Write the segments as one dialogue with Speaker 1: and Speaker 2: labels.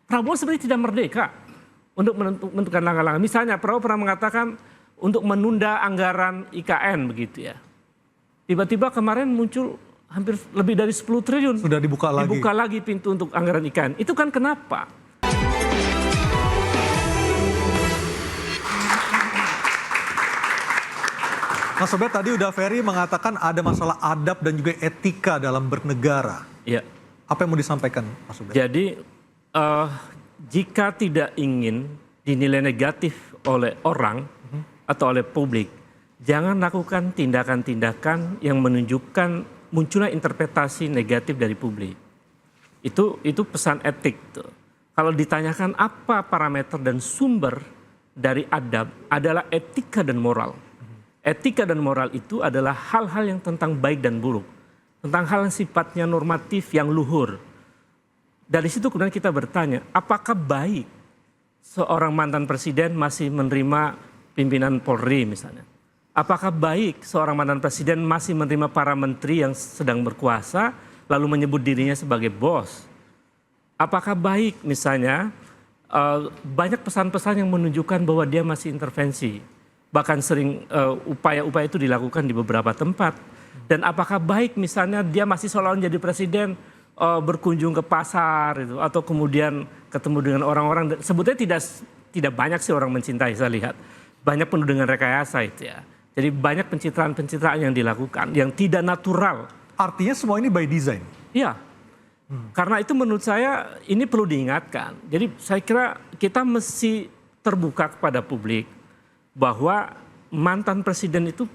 Speaker 1: Prabowo sebenarnya tidak merdeka untuk menentukan langkah-langkah. Misalnya Prabowo pernah mengatakan untuk menunda anggaran IKN begitu ya. Tiba-tiba kemarin muncul hampir lebih dari 10 triliun.
Speaker 2: Sudah dibuka lagi.
Speaker 1: Dibuka lagi pintu untuk anggaran IKN. Itu kan kenapa?
Speaker 2: Mas Obed, tadi udah Ferry mengatakan ada masalah adab dan juga etika dalam bernegara.
Speaker 1: Iya.
Speaker 2: Apa yang mau disampaikan Mas Obed?
Speaker 1: Jadi jika tidak ingin dinilai negatif oleh orang atau oleh publik, jangan lakukan tindakan-tindakan yang menunjukkan munculnya interpretasi negatif dari publik. Itu pesan etik tuh. Kalau ditanyakan apa parameter dan sumber dari adab adalah etika dan moral. Etika dan moral itu adalah hal-hal yang tentang baik dan buruk. Tentang hal yang sifatnya normatif yang luhur. Dari situ kemudian kita bertanya, apakah baik seorang mantan presiden masih menerima pimpinan Polri misalnya? Apakah baik seorang mantan presiden masih menerima para menteri yang sedang berkuasa lalu menyebut dirinya sebagai bos? Apakah baik misalnya banyak pesan-pesan yang menunjukkan bahwa dia masih intervensi? Bahkan sering upaya-upaya itu dilakukan di beberapa tempat. Dan apakah baik misalnya dia masih seolah-olah jadi presiden berkunjung ke pasar itu, atau kemudian ketemu dengan orang-orang. Sebetulnya tidak banyak sih orang mencintai, saya lihat. Banyak penuh dengan rekayasa itu ya. Jadi banyak pencitraan-pencitraan yang dilakukan yang tidak natural.
Speaker 2: Artinya semua ini by design?
Speaker 1: Iya. Karena itu menurut saya ini perlu diingatkan. Jadi saya kira kita mesti terbuka kepada publik bahwa mantan presiden itu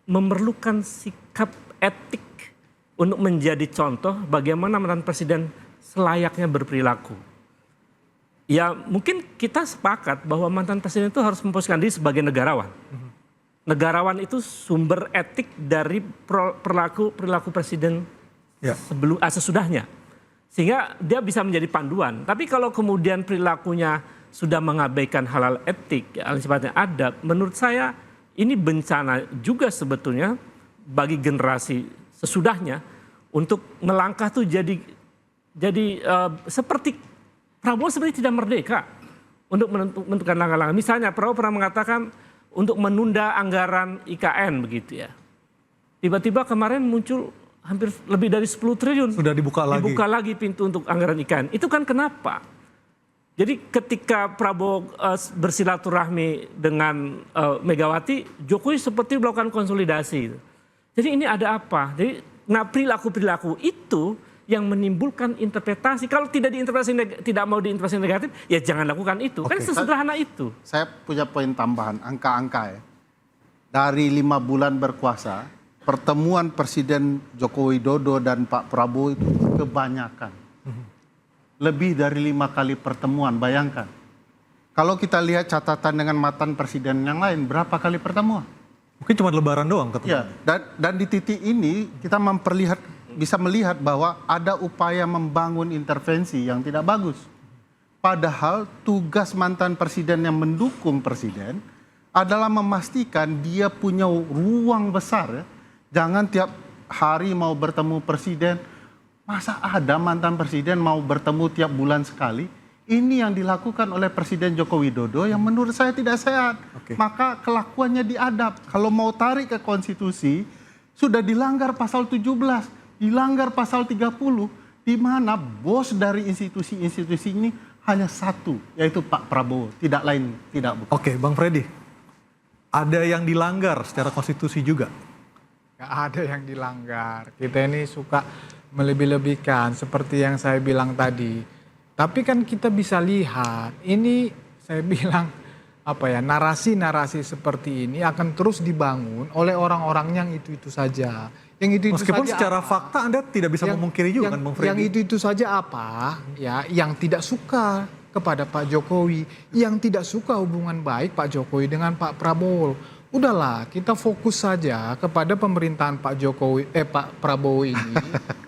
Speaker 1: memerlukan sikap etik untuk menjadi contoh bagaimana mantan presiden selayaknya berperilaku. Ya mungkin kita sepakat bahwa mantan presiden itu harus memposisikan diri sebagai negarawan. Negarawan itu sumber etik dari perilaku presiden sesudahnya. Sehingga dia bisa menjadi panduan. Tapi kalau kemudian perilakunya sudah mengabaikan hal-hal etik, yang sifatnya adab, menurut saya ini bencana juga sebetulnya bagi generasi sesudahnya untuk melangkah tuh jadi seperti Prabowo sebenarnya tidak merdeka untuk menentukan langkah-langkah. Misalnya Prabowo pernah mengatakan untuk menunda anggaran IKN begitu ya. Tiba-tiba kemarin muncul hampir lebih dari 10 triliun.
Speaker 2: Sudah dibuka lagi.
Speaker 1: Dibuka lagi pintu untuk anggaran IKN. Itu kan kenapa? Jadi ketika Prabowo bersilaturahmi dengan Megawati, Jokowi seperti melakukan konsolidasi. Jadi ini ada apa? Jadi perilaku-perilaku itu yang menimbulkan interpretasi. Kalau tidak mau diinterpretasi negatif, ya jangan lakukan itu. Kan sesederhana itu.
Speaker 3: Saya punya poin tambahan, angka-angka ya. Dari 5 bulan berkuasa, pertemuan Presiden Joko Widodo dan Pak Prabowo itu kebanyakan. Lebih dari 5 kali pertemuan, bayangkan. Kalau kita lihat catatan dengan mantan presiden yang lain, berapa kali pertemuan?
Speaker 2: Mungkin cuma lebaran doang ketemu.
Speaker 3: Ya, dan di titik ini kita bisa melihat bahwa ada upaya membangun intervensi yang tidak bagus. Padahal tugas mantan presiden yang mendukung presiden adalah memastikan dia punya ruang besar ya. Jangan tiap hari mau bertemu presiden. Masa ada mantan presiden mau bertemu tiap bulan sekali? Ini yang dilakukan oleh Presiden Joko Widodo yang menurut saya tidak sehat. Maka kelakuannya diadab. Kalau mau tarik ke konstitusi, sudah dilanggar pasal 17, dilanggar pasal 30, di mana bos dari institusi-institusi ini hanya satu, yaitu Pak Prabowo. Tidak lain, tidak bukan.
Speaker 2: Oke, Bang Freddy. Ada yang dilanggar secara konstitusi juga?
Speaker 4: Gak ada yang dilanggar. Kita ini suka melebih-lebihkan seperti yang saya bilang tadi. Tapi kan kita bisa lihat, ini saya bilang narasi-narasi seperti ini akan terus dibangun oleh orang-orang yang itu-itu saja. Yang itu-itu
Speaker 2: meskipun
Speaker 4: saja
Speaker 2: secara fakta Anda tidak bisa memungkiri juga kan Bang Freddy?
Speaker 4: Yang itu-itu saja apa? Ya, yang tidak suka kepada Pak Jokowi, yang tidak suka hubungan baik Pak Jokowi dengan Pak Prabowo. Udahlah, kita fokus saja kepada pemerintahan Pak Prabowo ini.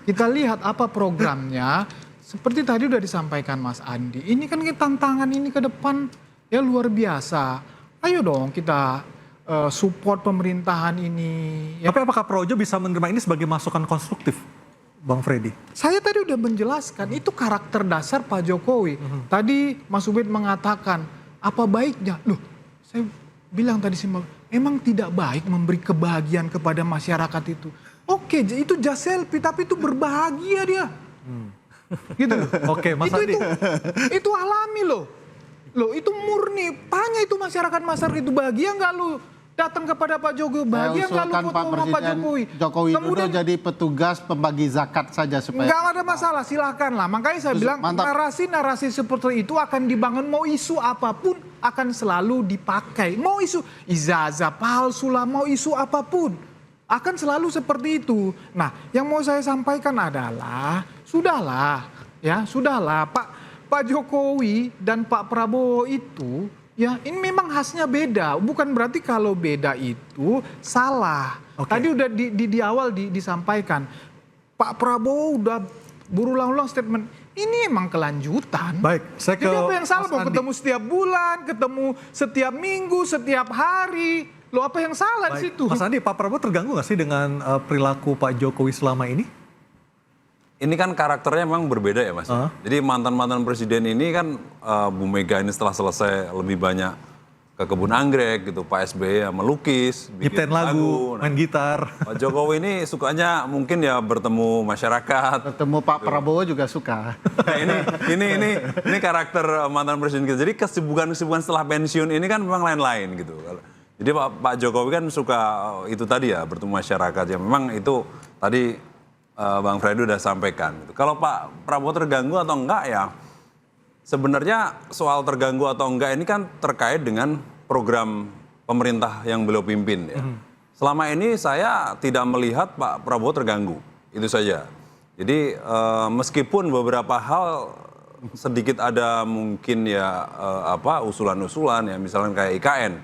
Speaker 4: Kita lihat apa programnya. Seperti tadi udah disampaikan Mas Andi. Ini kan tantangan ini ke depan ya luar biasa. Ayo dong kita support pemerintahan ini.
Speaker 2: Ya. Tapi apakah Projo bisa menerima ini sebagai masukan konstruktif? Bang Freddy.
Speaker 4: Saya tadi udah menjelaskan itu karakter dasar Pak Jokowi. Tadi Mas Ubed mengatakan apa baiknya? Loh, saya bilang tadi emang tidak baik memberi kebahagiaan kepada masyarakat itu. Oke, itu just selfie tapi itu berbahagia dia. Gitu.
Speaker 2: Oke, Mas Andi.
Speaker 4: Itu alami loh. Loh, itu murni. Tanya itu masyarakat itu bahagia nggak lu? Datang kepada Pak Jokowi, bahagia nggak lu foto sama Pak Jokowi?
Speaker 3: Jokowi
Speaker 4: Kemudian
Speaker 3: Dodo jadi petugas pembagi zakat saja supaya
Speaker 4: nggak ada masalah, silahkan lah. Makanya saya bilang
Speaker 3: mantap.
Speaker 4: narasi-narasi seperti itu akan dibangun, mau isu apapun akan selalu dipakai. Mau isu ijazah palsu lah, mau isu apapun akan selalu seperti itu. Nah, yang mau saya sampaikan adalah sudahlah Pak Jokowi dan Pak Prabowo itu ya ini memang khasnya beda. Bukan berarti kalau beda itu salah.
Speaker 2: Oke.
Speaker 4: Tadi udah di awal disampaikan. Pak Prabowo udah berulang-ulang statement. Ini emang kelanjutan.
Speaker 2: Baik, saya ke
Speaker 4: Jadi apa yang salah?
Speaker 2: Mas
Speaker 4: Mau
Speaker 2: Andi.
Speaker 4: ketemu setiap bulan, ketemu setiap minggu, setiap hari. Loh, apa yang salah di
Speaker 2: Baik.
Speaker 4: situ?
Speaker 2: Mas Andi, Pak Prabowo terganggu nggak sih dengan perilaku Pak Jokowi selama ini?
Speaker 5: Ini kan karakternya memang berbeda ya Mas. Jadi mantan-mantan presiden ini kan Bu Mega ini setelah selesai lebih banyak ke kebun anggrek gitu. Pak SBY ya melukis, bikin
Speaker 2: Nyiptain lagu, main gitar.
Speaker 5: Pak Jokowi ini sukanya mungkin ya bertemu masyarakat.
Speaker 3: bertemu Pak Prabowo juga suka.
Speaker 5: Nah, ini karakter mantan presiden kita. Jadi kesibukan setelah pensiun ini kan memang lain-lain gitu. Jadi Pak Jokowi kan suka itu tadi ya bertemu masyarakat ya. Memang itu tadi Bang Freddy udah sampaikan. Kalau Pak Prabowo terganggu atau enggak ya, sebenarnya soal terganggu atau enggak ini kan terkait dengan program pemerintah yang beliau pimpin ya. Selama ini saya tidak melihat Pak Prabowo terganggu, itu saja. Jadi meskipun beberapa hal sedikit ada mungkin ya usulan-usulan ya, misalnya kayak IKN.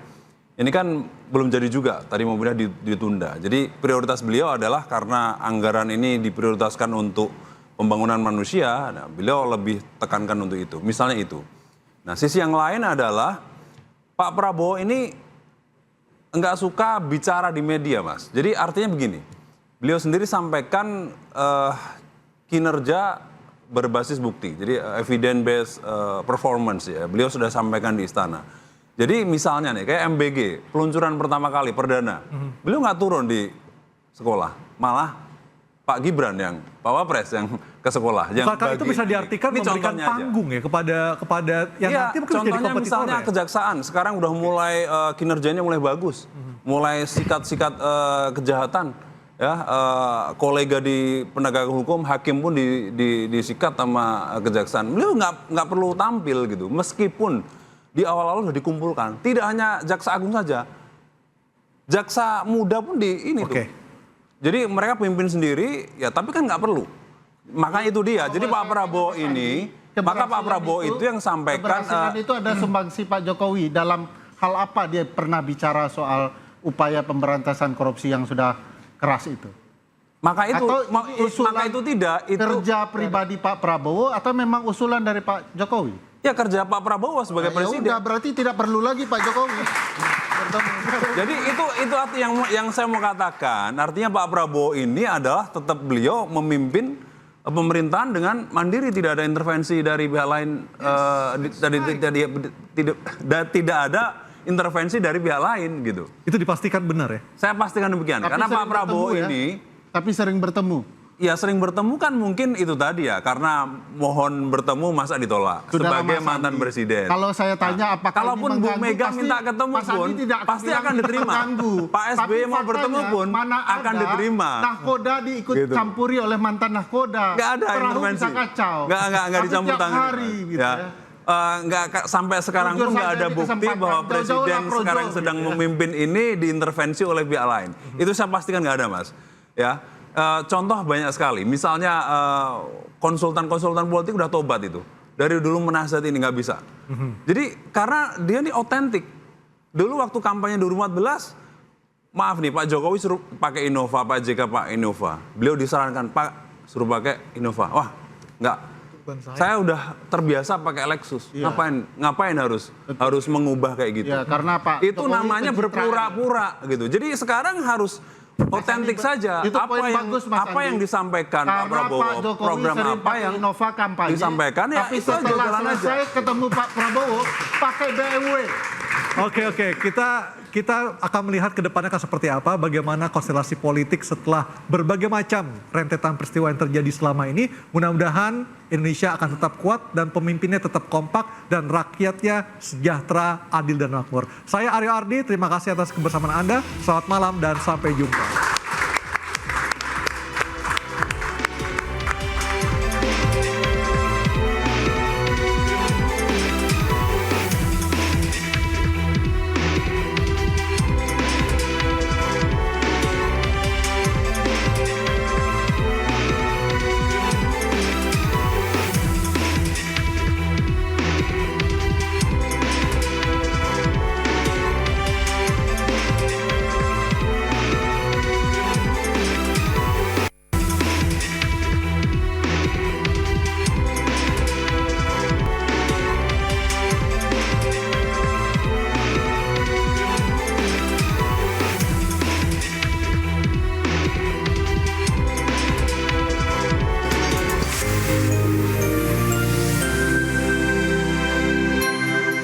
Speaker 5: Ini kan belum jadi juga, tadi mobilnya ditunda. Jadi prioritas beliau adalah karena anggaran ini diprioritaskan untuk pembangunan manusia, nah, beliau lebih tekankan untuk itu, misalnya itu. Nah sisi yang lain adalah Pak Prabowo ini enggak suka bicara di media Mas. Jadi artinya begini, beliau sendiri sampaikan kinerja berbasis bukti, jadi evidence based performance ya, beliau sudah sampaikan di istana. Jadi misalnya nih kayak MBG, peluncuran pertama kali perdana, beliau nggak turun di sekolah, malah Pak Gibran yang Pak Wapres yang ke sekolah.
Speaker 2: Bukankah itu bisa diartikan
Speaker 5: Ini
Speaker 2: memberikan
Speaker 5: contohnya aja.
Speaker 2: panggung ya kepada yang
Speaker 5: Iya,
Speaker 2: nanti mungkin jadi
Speaker 5: contohnya
Speaker 2: kompetitor
Speaker 5: misalnya
Speaker 2: ya?
Speaker 5: kejaksaan, sekarang udah mulai kinerjanya mulai bagus, mulai sikat-sikat kejahatan, ya kolega di penegakan hukum, hakim pun disikat sama kejaksaan. Beliau nggak perlu tampil gitu, meskipun di awal-awal sudah dikumpulkan. Tidak hanya jaksa agung saja, jaksa muda pun di ini tuh. Jadi mereka pimpin sendiri, ya tapi kan nggak perlu. Makanya itu dia. Jadi Pak Prabowo ini, maka Pak Prabowo itu yang sampaikan.
Speaker 3: Keberhasilan itu ada sumbangsi Pak Jokowi dalam hal apa dia pernah bicara soal upaya pemberantasan korupsi yang sudah keras itu.
Speaker 5: Maka itu,
Speaker 3: usulan
Speaker 5: maka itu tidak. Itu
Speaker 3: kerja pribadi Pak Prabowo atau memang usulan dari Pak Jokowi?
Speaker 5: ya kerja Pak Prabowo sebagai
Speaker 3: Ya
Speaker 5: presiden.
Speaker 3: udah, berarti tidak perlu lagi Pak Jokowi.
Speaker 5: Jadi itu yang saya mau katakan. Artinya Pak Prabowo ini adalah tetap beliau memimpin pemerintahan dengan mandiri, tidak ada intervensi dari pihak lain, tidak ada intervensi dari pihak lain gitu.
Speaker 2: Itu dipastikan benar ya?
Speaker 5: Saya pastikan demikian.
Speaker 3: Tapi
Speaker 5: Karena Pak
Speaker 3: sering
Speaker 5: Prabowo
Speaker 3: bertemu ya.
Speaker 5: ini,
Speaker 3: Tapi sering bertemu.
Speaker 5: ya sering bertemu kan mungkin itu tadi ya, karena mohon bertemu masa ditolak
Speaker 3: Saudara
Speaker 5: sebagai
Speaker 3: Mas
Speaker 5: mantan
Speaker 3: Andi,
Speaker 5: presiden.
Speaker 3: Kalau saya tanya apakah
Speaker 5: Kalaupun
Speaker 3: ini
Speaker 5: Bu
Speaker 3: mengganggu,
Speaker 5: Mega
Speaker 3: pasti
Speaker 5: minta ketemu
Speaker 3: Mas Andi
Speaker 5: pun
Speaker 3: tidak
Speaker 5: pasti
Speaker 3: bilang
Speaker 5: akan
Speaker 3: itu
Speaker 5: diterima.
Speaker 3: mengganggu.
Speaker 5: Pak SBY
Speaker 3: Tapi
Speaker 5: mau bertemu
Speaker 3: faktanya,
Speaker 5: pun
Speaker 3: mana
Speaker 5: akan
Speaker 3: ada
Speaker 5: diterima.
Speaker 3: Nahkoda diikut
Speaker 5: Gitu.
Speaker 3: campuri oleh mantan nahkoda.
Speaker 5: Nggak ada
Speaker 3: Perahu
Speaker 5: intervensi.
Speaker 3: bisa kacau.
Speaker 5: Nggak
Speaker 3: Tapi
Speaker 5: dicampur
Speaker 3: tiap
Speaker 5: tangan.
Speaker 3: hari gitu ya.
Speaker 5: Sampai sekarang
Speaker 3: Jujur
Speaker 5: pun nggak
Speaker 3: saja
Speaker 5: ada
Speaker 3: ini
Speaker 5: bukti
Speaker 3: kesempatan.
Speaker 5: bahwa
Speaker 3: Jauh-jauh
Speaker 5: presiden
Speaker 3: lah projo
Speaker 5: sekarang sedang
Speaker 3: gitu ya.
Speaker 5: memimpin ini diintervensi oleh pihak lain. Itu saya pastikan nggak ada, Mas. Ya. Contoh banyak sekali. Misalnya konsultan-konsultan politik udah tobat itu. Dari dulu menasihat ini nggak bisa. Jadi karena dia ini otentik. Dulu waktu kampanye 2014, maaf nih Pak Jokowi suruh pakai Innova, Pak JK Pak Innova. Beliau disarankan Pak suruh pakai Innova. Wah, nggak. Saya udah terbiasa pakai Lexus. Ngapain harus mengubah kayak gitu?
Speaker 3: Ya, karena Pak
Speaker 5: Itu
Speaker 3: Jokowi
Speaker 5: namanya
Speaker 3: pencitraan.
Speaker 5: berpura-pura gitu. Jadi sekarang harus Otentik saja.
Speaker 3: Itu poin bagus, Mas
Speaker 5: apa
Speaker 3: Andi.
Speaker 5: yang disampaikan Pak
Speaker 3: Karena
Speaker 5: Prabowo,
Speaker 3: Pak Jokowi
Speaker 5: program
Speaker 3: sering
Speaker 5: apa
Speaker 3: pakai
Speaker 5: yang
Speaker 3: Innova kampanye,
Speaker 5: disampaikan, ya
Speaker 3: tapi
Speaker 5: itu aja,
Speaker 3: setelah
Speaker 5: jalan aja.
Speaker 3: selesai ketemu Pak Prabowo pakai BMW.
Speaker 2: Oke, kita akan melihat ke depannya akan seperti apa, bagaimana konstelasi politik setelah berbagai macam rentetan peristiwa yang terjadi selama ini. Mudah-mudahan Indonesia akan tetap kuat dan pemimpinnya tetap kompak dan rakyatnya sejahtera, adil dan makmur. Saya Aryo Ardi, terima kasih atas kebersamaan Anda. Selamat malam dan sampai jumpa.